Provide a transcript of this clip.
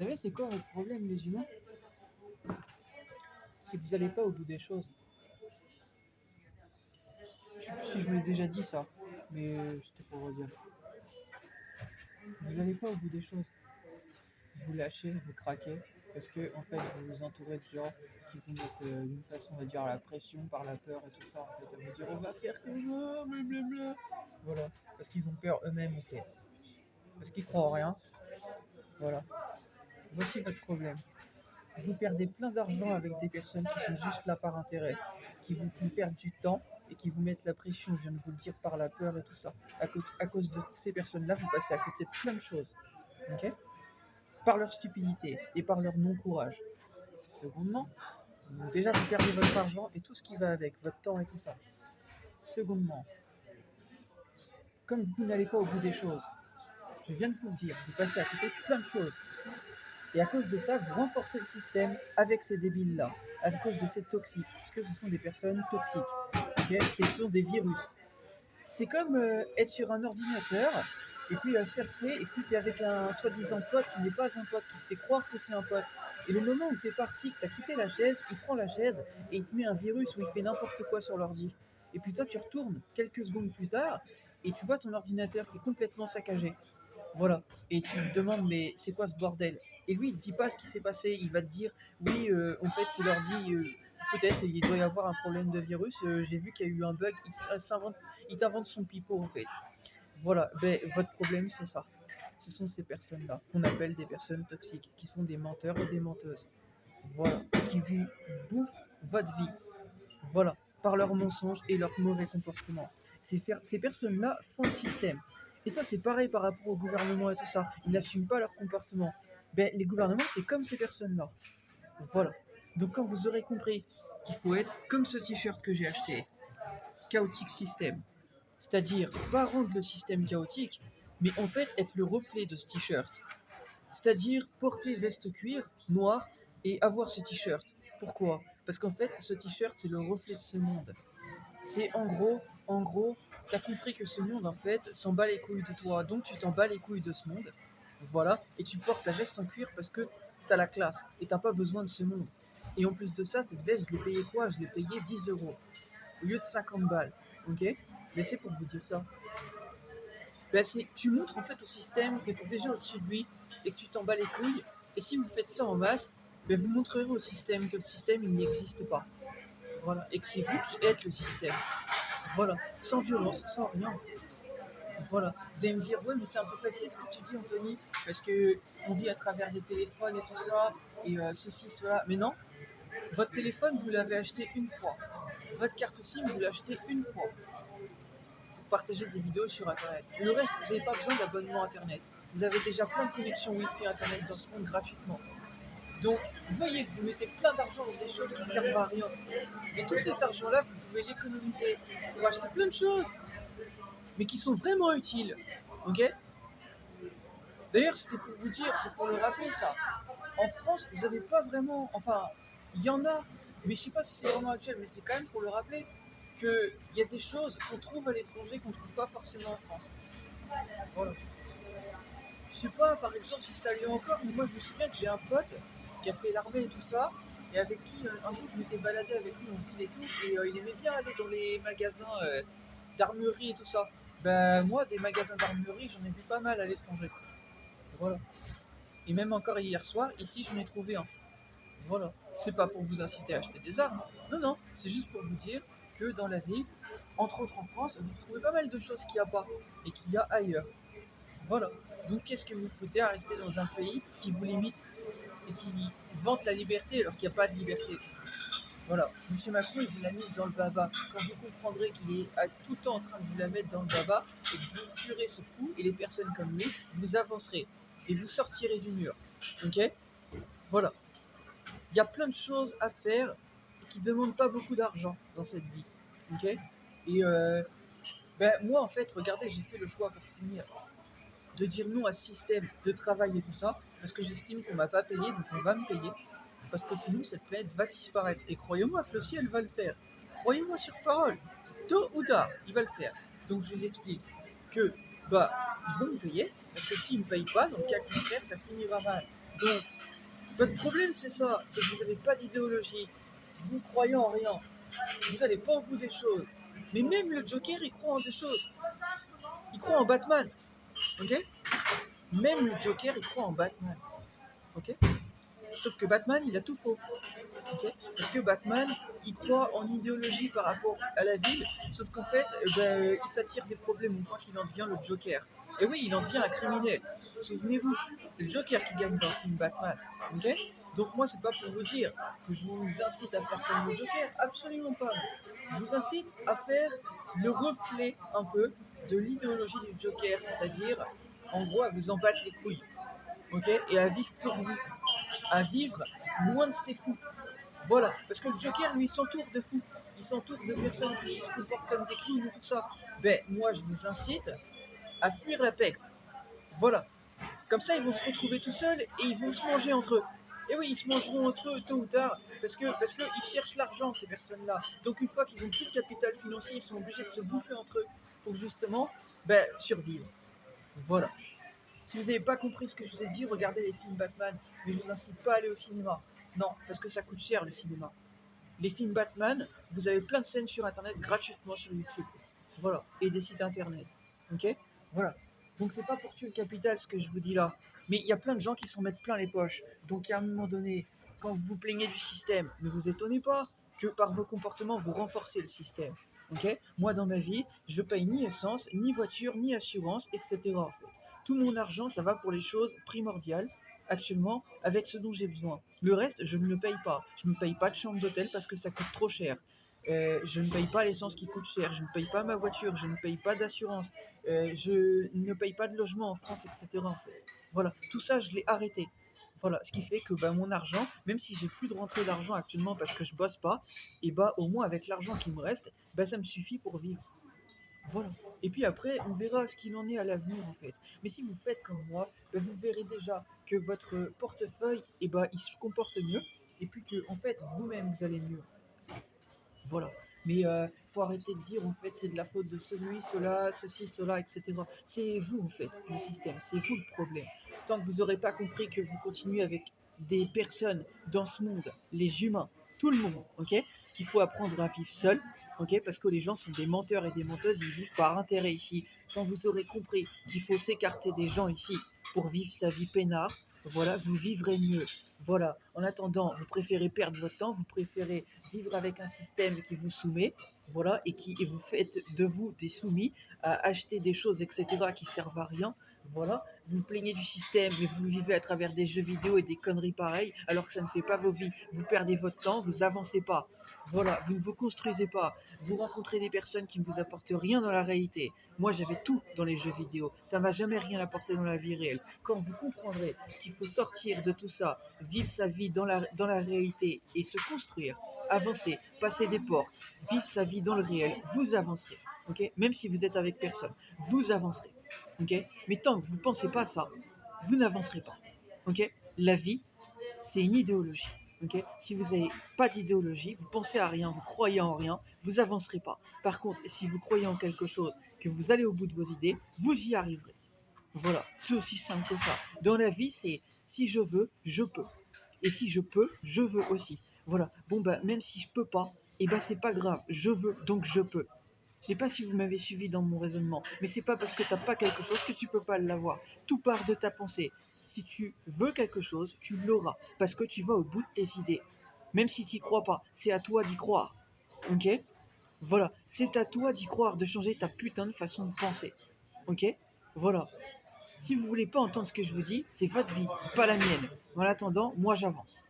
savez, c'est quoi votre problème, les humains? C'est que vous n'allez pas au bout des choses. Je sais plus si je vous l'ai déjà dit ça, mais c'était pour redire. Vous n'allez pas au bout des choses. Vous lâchez, vous craquez, parce que en fait, vous vous entourez de gens qui vous mettent d'une façon, on va dire, la pression par la peur et tout ça, en fait, à vous dire on va faire comme ça, blablabla. Voilà, parce qu'ils ont peur eux-mêmes, en fait. Parce qu'ils croient en rien. Voilà. Voici votre problème. Vous perdez plein d'argent avec des personnes qui sont juste là par intérêt, qui vous font perdre du temps et qui vous mettent la pression, je viens de vous le dire, par la peur et tout ça. À cause de ces personnes-là, vous passez à côté de plein de choses. Ok? Par leur stupidité et par leur non-courage. Secondement, déjà vous perdez votre argent et tout ce qui va avec, votre temps et tout ça. Secondement, comme vous n'allez pas au bout des choses, je viens de vous le dire, vous passez à côté de plein de choses. Et à cause de ça, vous renforcez le système avec ces débiles-là, à cause de ces toxiques, parce que ce sont des personnes toxiques. Okay, ce sont des virus. C'est comme être sur un ordinateur, et puis surfer, et puis tu es avec un soi-disant pote qui n'est pas un pote, qui te fait croire que c'est un pote. Et le moment où tu es parti, que tu as quitté la chaise, il prend la chaise, et il te met un virus où il fait n'importe quoi sur l'ordi. Et puis toi, tu retournes quelques secondes plus tard, et tu vois ton ordinateur qui est complètement saccagé. Voilà. Et tu lui demandes, mais c'est quoi ce bordel? Et lui, il te dit pas ce qui s'est passé. Il va te dire, oui, en fait, c'est l'ordi. Peut-être il doit y avoir un problème de virus. J'ai vu qu'il y a eu un bug. Il t'invente son pipeau, en fait. Voilà. Ben, votre problème, c'est ça. Ce sont ces personnes-là qu'on appelle des personnes toxiques, qui sont des menteurs et des menteuses. Voilà. Qui vous bouffent votre vie. Voilà. Par leurs mensonges et leurs mauvais comportements. Ces personnes-là font le système. Et ça, c'est pareil par rapport au gouvernement et tout ça. Ils n'assument pas leur comportement. Ben, les gouvernements, c'est comme ces personnes-là. Voilà. Donc, quand vous aurez compris qu'il faut être comme ce t-shirt que j'ai acheté, chaotic system, c'est-à-dire pas rendre le système chaotique, mais en fait être le reflet de ce t-shirt. C'est-à-dire porter veste cuir noire et avoir ce t-shirt. Pourquoi? Parce qu'en fait, ce t-shirt, c'est le reflet de ce monde. C'est en gros, t'as compris que ce monde, en fait, s'en bat les couilles de toi. Donc tu t'en bats les couilles de ce monde. Voilà. Et tu portes ta veste en cuir parce que t'as la classe et t'as pas besoin de ce monde. Et en plus de ça, cette veste, je l'ai payée quoi? Je l'ai payée 10 € au lieu de 50 balles. Ok? Mais c'est pour vous dire ça. Ben, tu montres en fait au système que tu es déjà au-dessus de lui et que tu t'en bats les couilles. Et si vous faites ça en masse, ben, vous montrerez au système que le système il n'existe pas. Voilà. Et que c'est vous qui êtes le système. Voilà. Sans violence, sans rien. Voilà. Vous allez me dire, ouais, mais c'est un peu facile ce que tu dis, Anthony, parce que on vit à travers des téléphones et tout ça, et ceci, cela. Mais non, votre téléphone, vous l'avez acheté une fois. Votre carte SIM, vous l'achetez une fois. Partager des vidéos sur Internet. Le reste, vous n'avez pas besoin d'abonnement Internet. Vous avez déjà plein de connexions Wi-Fi Internet dans ce monde gratuitement. Donc, vous voyez que vous mettez plein d'argent dans des choses qui ne servent à rien. Et tout cet argent-là, vous pouvez l'économiser pour acheter plein de choses, mais qui sont vraiment utiles. Ok? D'ailleurs, c'était pour vous dire, c'est pour le rappeler ça. En France, vous n'avez pas vraiment. Enfin, il y en a, mais je ne sais pas si c'est vraiment actuel, mais c'est quand même pour le rappeler qu'il y a des choses qu'on trouve à l'étranger qu'on ne trouve pas forcément en France. Voilà. Je sais pas, par exemple, si ça l'est encore, mais moi je me souviens que j'ai un pote qui a fait l'armée et tout ça, et avec qui un jour je m'étais baladé avec lui en ville et tout, et il aimait bien aller dans les magasins d'armurerie et tout ça. Ben moi, des magasins d'armurerie, j'en ai vu pas mal à l'étranger. Voilà. Et même encore hier soir, ici j'en ai trouvé un. Voilà. C'est pas pour vous inciter à acheter des armes. Non, non, c'est juste pour vous dire que dans la vie, entre autres en France, vous trouvez pas mal de choses qu'il n'y a pas et qu'il y a ailleurs. Voilà. Donc qu'est-ce que vous foutez à rester dans un pays qui vous limite et qui vante la liberté alors qu'il n'y a pas de liberté? Voilà. Monsieur Macron, il vous l'a mis dans le baba. Quand vous comprendrez qu'il est à tout le temps en train de vous la mettre dans le baba et que vous fuirez ce fou et les personnes comme lui, vous avancerez et vous sortirez du mur. Ok? Voilà. Il y a plein de choses à faire qui ne demandent pas beaucoup d'argent dans cette vie. Ok? Et ben, moi, en fait, regardez, j'ai fait le choix pour finir de dire non à ce système de travail et tout ça, parce que j'estime qu'on m'a pas payé, donc on va me payer, parce que sinon cette planète va disparaître. Et croyez-moi que le ciel va le faire. Croyez-moi sur parole. Tôt ou tard, il va le faire. Donc je vous explique que bah ils vont me payer, parce que s'ils ne me payent pas, dans le cas contraire, ça finira mal. Donc, votre problème, c'est ça, c'est que vous n'avez pas d'idéologie, vous croyez en rien, vous n'allez pas au bout des choses. Mais même le Joker, il croit en des choses. Il croit en Batman, ok? Même le Joker, il croit en Batman, ok? Sauf que Batman, il a tout faux. Okay, parce que Batman, il croit en idéologie par rapport à la ville, sauf qu'en fait, il s'attire des problèmes au point qu'il en devient le Joker. Et oui, il en devient un criminel. Souvenez-vous, c'est le Joker qui gagne dans le film Batman. Okay, donc moi, c'est pas pour vous dire que je vous incite à faire comme le Joker, absolument pas. Je vous incite à faire le reflet un peu de l'idéologie du Joker, c'est-à-dire, en gros, à vous en battre les couilles. Okay, et à vivre pour vous, à vivre loin de ces fous. Voilà, parce que le Joker, lui, il s'entoure de fous. Il s'entoure de personnes qui se comportent comme des clowns et tout ça. Ben, moi, je vous incite à fuir la pègre. Voilà. Comme ça, ils vont se retrouver tout seuls et ils vont se manger entre eux. Et oui, ils se mangeront entre eux tôt ou tard, parce qu'ils cherchent l'argent, ces personnes-là. Donc une fois qu'ils ont plus de capital financier, ils sont obligés de se bouffer entre eux pour justement survivre. Voilà. Si vous n'avez pas compris ce que je vous ai dit, regardez les films Batman, mais je vous incite pas à aller au cinéma. Non, parce que ça coûte cher le cinéma. Les films Batman, vous avez plein de scènes sur internet gratuitement sur YouTube. Voilà. Et des sites internet. Ok. Voilà. Donc c'est pas pour tuer le capital ce que je vous dis là. Mais il y a plein de gens qui s'en mettent plein les poches. Donc à un moment donné, quand vous vous plaignez du système, ne vous étonnez pas que par vos comportements, vous renforcez le système. Ok. Moi dans ma vie, je paye ni essence, ni voiture, ni assurance, etc. En fait. Tout mon argent, ça va pour les choses primordiales actuellement avec ce dont j'ai besoin. Le reste, je ne le paye pas. Je ne paye pas de chambre d'hôtel parce que ça coûte trop cher. Je ne paye pas l'essence qui coûte cher. Je ne paye pas ma voiture. Je ne paye pas d'assurance. Je ne paye pas de logement en France, etc. En fait. Voilà, tout ça, je l'ai arrêté. Voilà, ce qui fait que mon argent, même si j'ai plus de rentrée d'argent actuellement parce que je bosse pas, et au moins avec l'argent qui me reste, ça me suffit pour vivre. Voilà. Et puis après, on verra ce qu'il en est à l'avenir en fait. Mais si vous faites comme moi, vous verrez déjà que votre portefeuille, il se comporte mieux. Et puis que en fait, vous-même, vous allez mieux. Voilà. Mais faut arrêter de dire en fait c'est de la faute de celui, cela, ceci, cela, etc. C'est vous en fait, le système. C'est vous le problème. Tant que vous n'aurez pas compris que vous continuez avec des personnes dans ce monde, les humains, tout le monde, ok, qu'il faut apprendre à vivre seul, ok, parce que les gens sont des menteurs et des menteuses, ils vivent par intérêt ici. Quand vous aurez compris qu'il faut s'écarter des gens ici pour vivre sa vie peinard, voilà, vous vivrez mieux. Voilà. En attendant, vous préférez perdre votre temps, vous préférez vivre avec un système qui vous soumet, voilà, et vous faites de vous des soumis à acheter des choses, etc., qui servent à rien. Voilà, vous vous plaignez du système, mais vous le vivez à travers des jeux vidéo et des conneries pareilles, alors que ça ne fait pas vos vies. Vous perdez votre temps, vous avancez pas. Voilà, vous ne vous construisez pas. Vous rencontrez des personnes qui ne vous apportent rien dans la réalité. Moi, j'avais tout dans les jeux vidéo. Ça m'a jamais rien apporté dans la vie réelle. Quand vous comprendrez qu'il faut sortir de tout ça, vivre sa vie dans la réalité et se construire, avancer, passer des portes, vivre sa vie dans le réel, vous avancerez. Ok, même si vous êtes avec personne, vous avancerez. Ok, mais tant que vous ne pensez pas ça, vous n'avancerez pas. Ok, la vie, c'est une idéologie. Okay, si vous n'avez pas d'idéologie, vous pensez à rien, vous croyez en rien, vous avancerez pas. Par contre, si vous croyez en quelque chose, que vous allez au bout de vos idées, vous y arriverez. Voilà, c'est aussi simple que ça. Dans la vie, c'est si je veux, je peux. Et si je peux, je veux aussi. Voilà. Bon, même si je peux pas, c'est pas grave. Je veux, donc je peux. Je sais pas si vous m'avez suivi dans mon raisonnement, mais c'est pas parce que t'as pas quelque chose que tu peux pas l'avoir. Tout part de ta pensée. Si tu veux quelque chose, tu l'auras, parce que tu vas au bout de tes idées. Même si tu n'y crois pas, c'est à toi d'y croire. Ok? Voilà, c'est à toi d'y croire, de changer ta putain de façon de penser. Ok? Voilà. Si vous voulez pas entendre ce que je vous dis, c'est votre vie, c'est pas la mienne. En attendant, moi j'avance.